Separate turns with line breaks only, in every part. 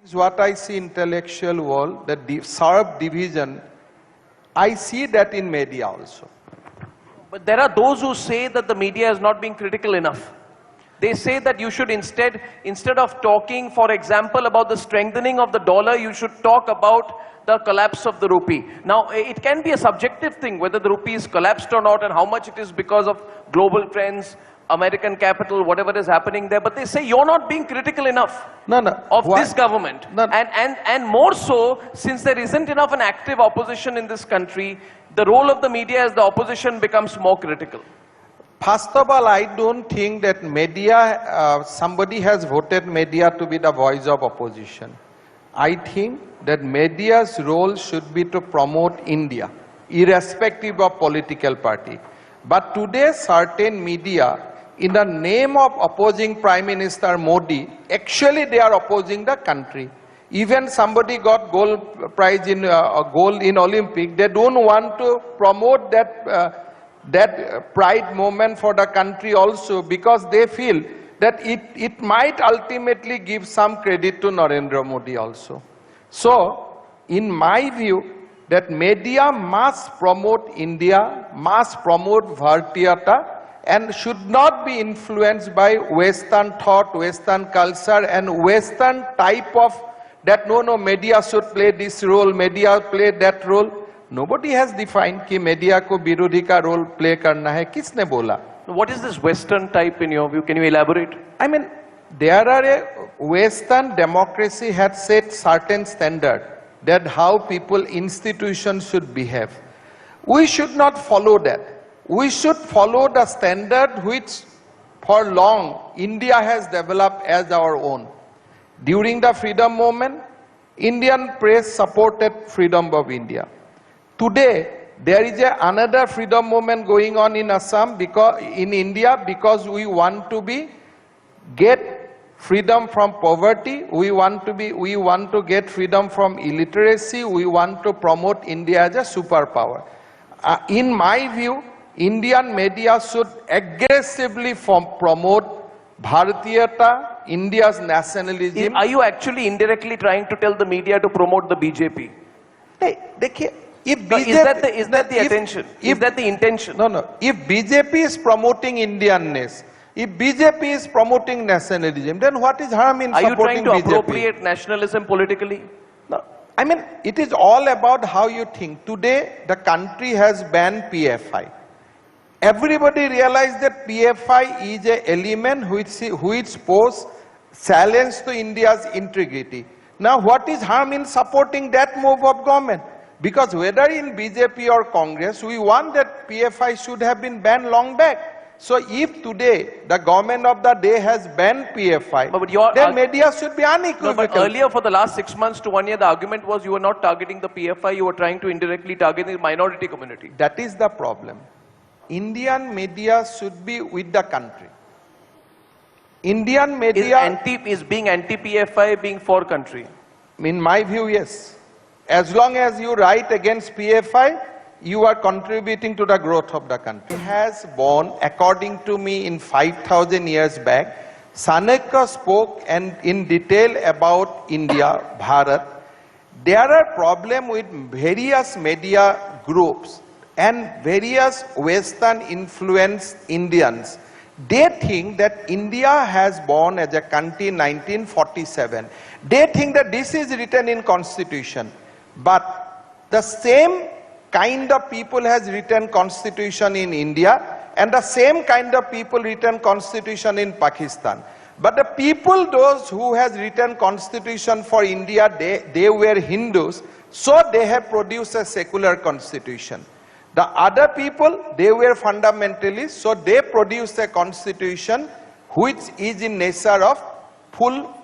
is what I see intellectual world, the sharp division. I see that in media also.
But there are those who say that the media is not being critical enough. They say that you should instead of talking, for example, about the strengthening of the dollar, you should talk about the collapse of the rupee. Now, it can be a subjective thing, whether the rupee is collapsed or not, and how much it is because of global trends, American capital, whatever is happening there. But they say you're not being critical enough of this government. And more so, since there isn't enough an active opposition in this country, the role of the media as the opposition becomes more critical.
First of all, I don't think that media, somebody has voted media to be the voice of opposition. I think that media's role should be to promote India, irrespective of political party. But today, certain media, in the name of opposing Prime Minister Modi, actually they are opposing the country. Even somebody got gold prize in gold in Olympic, they don't want to promote that pride moment for the country also, because they feel that it might ultimately give some credit to Narendra Modi also. So, in my view, that media must promote India, must promote Bhartiyata, and should not be influenced by Western thought, Western culture, and Western type of that no, media should play this role, media play that role. Nobody has defined कि media को विरोधी का role play करना है. किसने बोला?
What is this Western type in your view? Can you elaborate?
I mean, there are a Western democracy had set certain standard that how people, institutions should behave. We should not follow that. We should follow the standard which for long India has developed as our own. During the freedom movement, Indian press supported freedom of India. Today, there is another freedom movement going on in Assam, in India, because we want to get freedom from poverty, we want to get freedom from illiteracy, we want to promote India as a superpower. In my view, Indian media should aggressively promote Bharatiyata, India's nationalism.
Are you actually indirectly trying to tell the media to promote the BJP?
Hey, if BJP,
is that the attention? Is that the intention?
No. If BJP is promoting Indianness, if BJP is promoting nationalism, then what is harm in supporting BJP?
Are you trying to appropriate nationalism politically?
No. I mean, it is all about how you think. Today, the country has banned PFI. Everybody realized that PFI is an element which poses challenge to India's integrity. Now, what is harm in supporting that move of government? Because whether in BJP or Congress, we want that PFI should have been banned long back. So if today the government of the day has banned PFI, then media should be unequivocal.
No, but earlier for the last 6 months to 1 year, the argument was you were not targeting the PFI, you were trying to indirectly target the minority community.
That is the problem. Indian media should be with the country. Indian media
is being anti-PFI, being for country.
In my view, yes. As long as you write against PFI, you are contributing to the growth of the country. It has born, according to me, in 5,000 years back. Chanakya spoke in detail about India, Bharat. There are problems with various media groups and various Western influenced Indians. They think that India has born as a country in 1947. They think that this is written in Constitution. But the same kind of people has written Constitution in India, and the same kind of people written Constitution in Pakistan. But the people, those who has written Constitution for India, they were Hindus, so they have produced a secular Constitution. The other people, they were fundamentalists, so they produced a Constitution which is in nature of full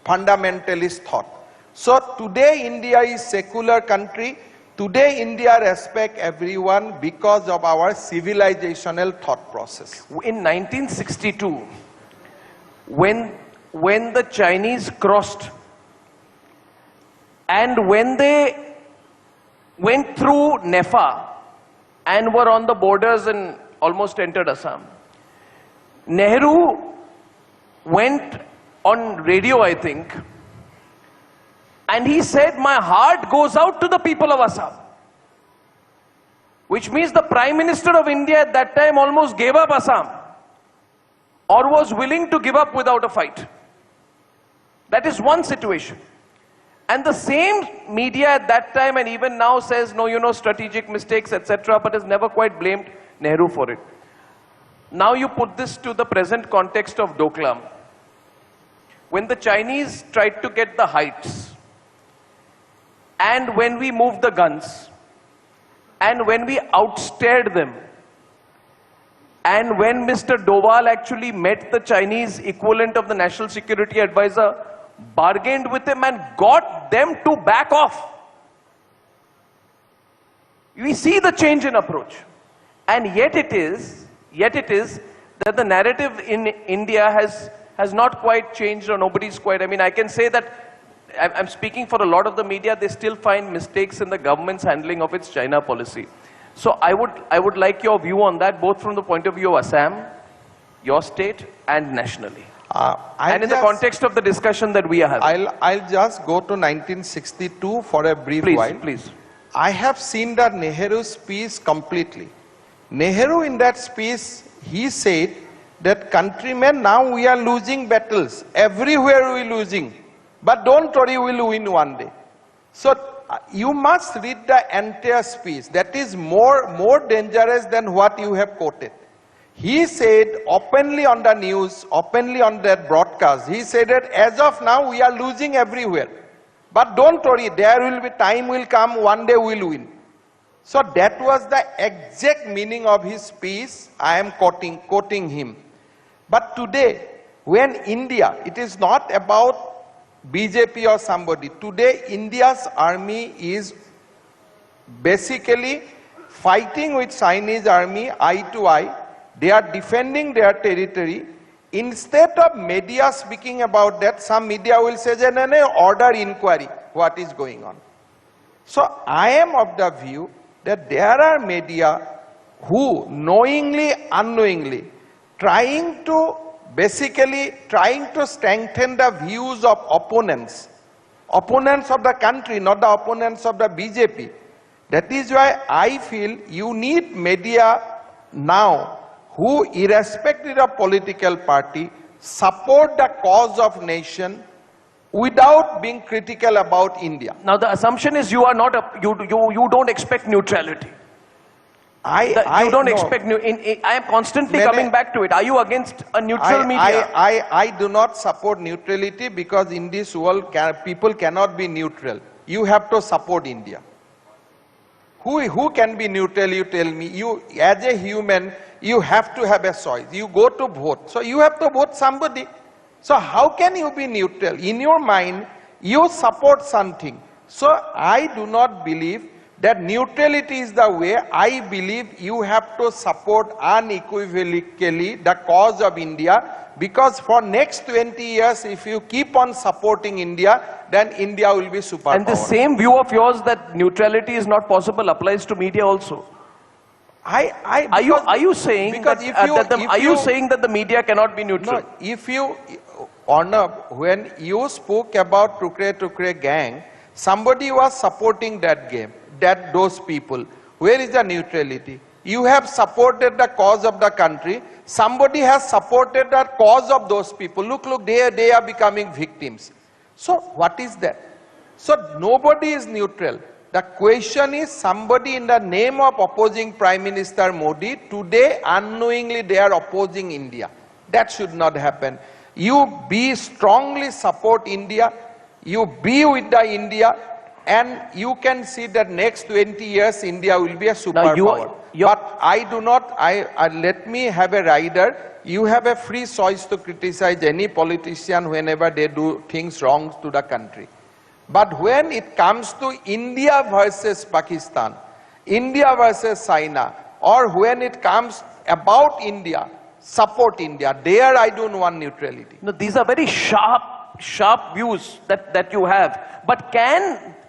fundamentalist thought. So today India is secular country. Today India respects everyone because of our civilizational thought process.
In 1962, when the Chinese crossed and when they went through Nepal and were on the borders and almost entered Assam, Nehru went on radio, I think, And he said, my heart goes out to the people of Assam. Which means the Prime Minister of India at that time almost gave up Assam. Or was willing to give up without a fight. That is one situation. And the same media at that time and even now says, no, you know, strategic mistakes, etc., but has never quite blamed Nehru for it. Now you put this to the present context of Doklam. When the Chinese tried to get the heights, and when we moved the guns, and when we outstared them, and when Mr. Doval actually met the Chinese equivalent of the National Security Advisor, bargained with him and got them to back off. We see the change in approach. And yet it is that the narrative in India has not quite changed, or nobody's quite, I mean, I can say that I'm speaking for a lot of the media, they still find mistakes in the government's handling of its China policy. So I would like your view on that, both from the point of view of Assam, your state, and nationally. And in the context of the discussion that we are having.
I'll just go to 1962 for a brief while.
Please.
I have seen the Nehru speech completely. Nehru in that speech, he said that countrymen, now we are losing battles. Everywhere we are losing. But don't worry, we will win one day. So you must read the entire speech. That is more dangerous than what you have quoted. He said openly on the news, openly on that broadcast, he said that as of now we are losing everywhere. But don't worry, there will be time will come, one day we will win. So that was the exact meaning of his speech. I am quoting him. But today, when India, it is not about BJP or somebody. Today, India's army is basically fighting with Chinese army eye to eye. They are defending their territory. Instead of media speaking about that, some media will say, no, order inquiry, what is going on. So I am of the view that there are media who knowingly, unknowingly, trying to strengthen the views of opponents of the country, not the opponents of the BJP. That is why I feel you need media now who, irrespective of political party, support the cause of nation without being critical about India.
Now the assumption is you are not you don't expect neutrality. You don't expect I am constantly coming back to it. Are you against a neutral media?
I do not support neutrality, because in this world people cannot be neutral. You have to support India. Who can be neutral, you tell me? You, as a human, you have to have a choice. You go to vote. So you have to vote somebody. So how can you be neutral? In your mind, you support something. So I do not believe that neutrality is the way. I believe you have to support unequivocally the cause of India, because for next 20 years, if you keep on supporting India, then India will be superpower.
And the same view of yours that neutrality is not possible applies to media also. Are you saying that the media cannot be neutral?
No, if you, Arnab, when you spoke about Tukre gang, somebody was supporting that game, those people. Where is the neutrality? You have supported the cause of the country. Somebody has supported the cause of those people. Look, they are becoming victims. So what is that? So nobody is neutral. The question is, somebody in the name of opposing Prime Minister Modi, today unknowingly they are opposing India. That should not happen. You strongly support India. You be with the India. And you can see that next 20 years India will be a superpower. But I do not, let me have a rider. You have a free choice to criticize any politician whenever they do things wrong to the country. But when it comes to India versus Pakistan, India versus China, or when it comes about India, support India, there I don't want neutrality.
No, these are very sharp views that you have. But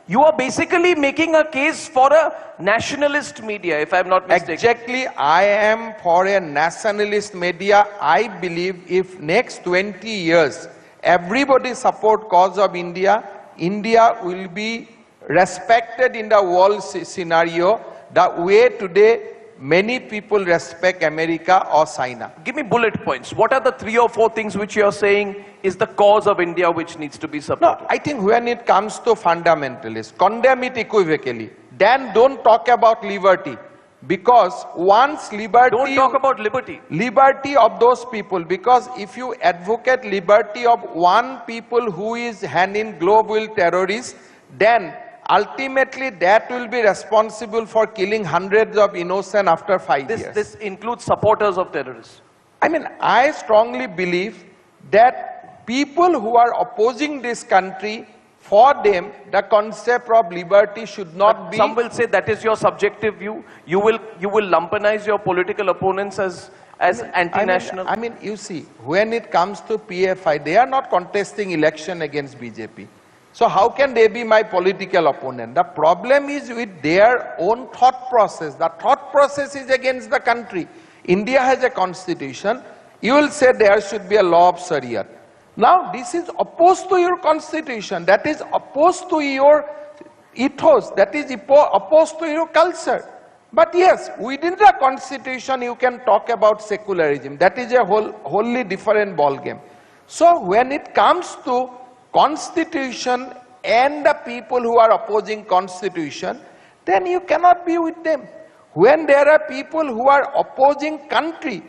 you are basically making a case for a nationalist media, if I'm not mistaken.
Exactly, I am for a nationalist media. I believe if next 20 years everybody support cause of India, India will be respected in the world scenario the way today many people respect America or China.
Give me bullet points. What are the 3 or 4 things which you are saying is the cause of India which needs to be supported?
No, I think when it comes to fundamentalists, condemn it equivocally. Then don't talk about liberty. Because once liberty...
Don't talk about liberty.
Liberty of those people. Because if you advocate liberty of one people who is handing global terrorists, then ultimately that will be responsible for killing hundreds of innocent after 5 years.
This includes supporters of terrorists.
I mean, I strongly believe that people who are opposing this country, for them, the concept of liberty should not be...
Some will say that is your subjective view. You will lumpenize your political opponents as anti-national.
I mean, you see, when it comes to PFI, they are not contesting election against BJP. So how can they be my political opponent? The problem is with their own thought process. The thought process is against the country. India has a constitution. You will say there should be a law of Sharia. Now this is opposed to your constitution. That is opposed to your ethos. That is opposed to your culture. But yes, within the constitution you can talk about secularism. That is a wholly different ballgame. So when it comes to constitution and the people who are opposing constitution, then you cannot be with them. When there are people who are opposing country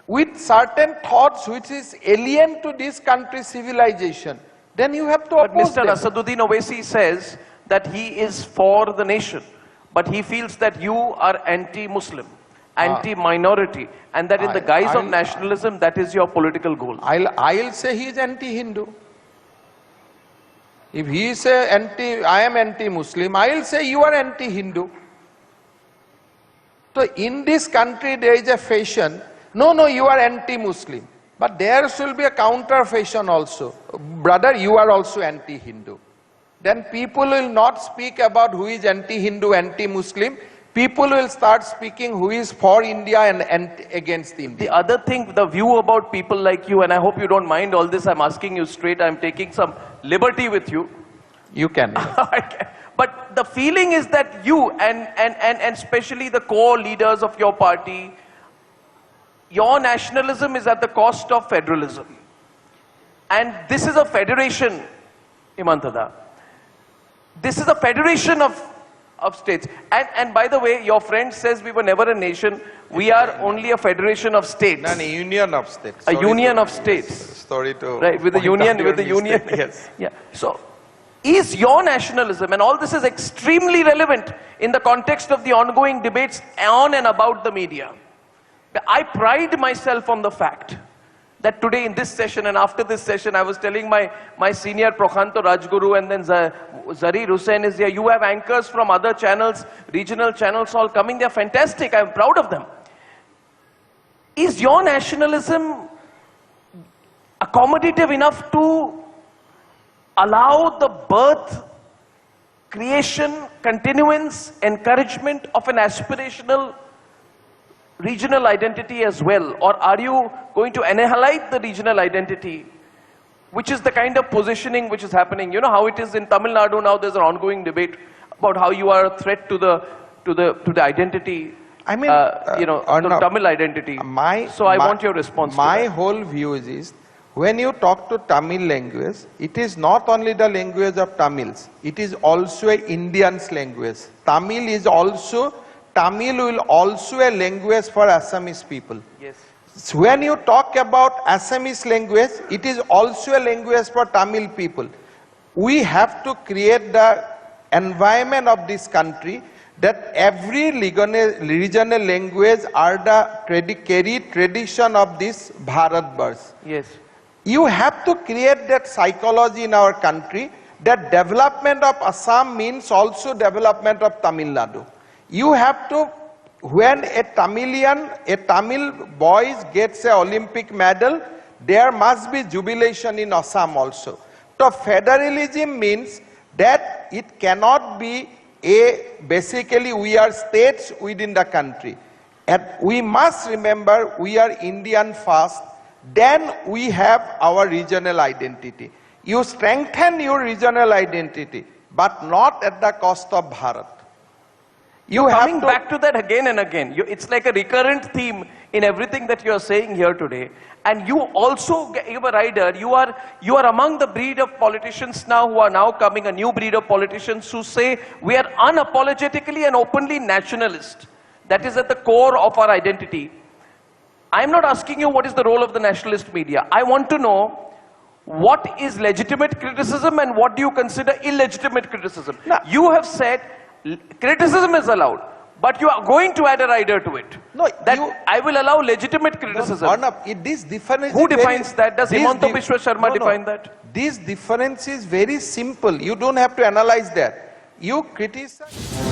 with certain thoughts which is alien to this country's civilization, then you have to oppose them.
But Mr. Asaduddin Owaisi says that he is for the nation, but he feels that you are anti-Muslim, anti-minority, and that in the guise of nationalism, that is your political goal.
I'll say he is anti-Hindu. If he say I am anti-Muslim, I'll say you are anti-Hindu. So in this country there is a fashion, no, you are anti-Muslim. But there should be a counter fashion also. Brother, you are also anti-Hindu. Then people will not speak about who is anti-Hindu, anti-Muslim. People will start speaking who is for India and against India.
The other thing, the view about people like you, and I hope you don't mind all this, I'm asking you straight, I'm taking some liberty with you.
You can.
But the feeling is that you and especially the core leaders of your party, your nationalism is at the cost of federalism. And this is a federation, Himanta. This is a federation of states. And by the way, your friend says we were never a nation. We are only a federation of states.
No, a union of states.
A union of states.
Sorry to...
Right, with the union,
Yes.
Yeah. So, is your nationalism, and all this is extremely relevant in the context of the ongoing debates on and about the media. I pride myself on the fact that today in this session and after this session, I was telling my senior Prokhanto Rajguru and then Zarir Hussain is here. You have anchors from other channels, regional channels all coming. They're fantastic. I'm proud of them. Is your nationalism accommodative enough to allow the birth, creation, continuance, encouragement of an aspirational regional identity as well? Or are you going to annihilate the regional identity, which is the kind of positioning which is happening? You know how it is in Tamil Nadu now, there's an ongoing debate about how you are a threat to the identity,
I mean,
the Tamil identity. So I want your response to
my
that.
whole view is, when you talk to Tamil language, it is not only the language of Tamils, it is also an Indian's language. Tamil will also a language for Assamese people.
Yes.
So when you talk about Assamese language, it is also a language for Tamil people. We have to create the environment of this country that every regional language are the carried tradition of this Bharatvarsh.
Yes.
You have to create that psychology in our country that development of Assam means also development of Tamil Nadu. You have to, when a Tamil boy gets an Olympic medal, there must be jubilation in Assam also. So federalism means that it cannot be basically we are states within the country. And we must remember we are Indian first, then we have our regional identity. You strengthen your regional identity, but not at the cost of Bharat. You have
Coming back to that again and again, it's like a recurrent theme in everything that you are saying here today. And you also give a rider, you are among the breed of politicians now who are now coming, a new breed of politicians who say we are unapologetically and openly nationalist. That is at the core of our identity. I'm not asking you what is the role of the nationalist media. I want to know what is legitimate criticism and what do you consider illegitimate criticism.
No.
You have said criticism is allowed, but you are going to add a rider to it.
No,
that I will allow legitimate criticism.
This difference
Who
is very-
defines that? Does
this
Himanta
di-
Biswa Sarma
No, no.
define that?
This difference is very simple. You don't have to analyze that. You criticize.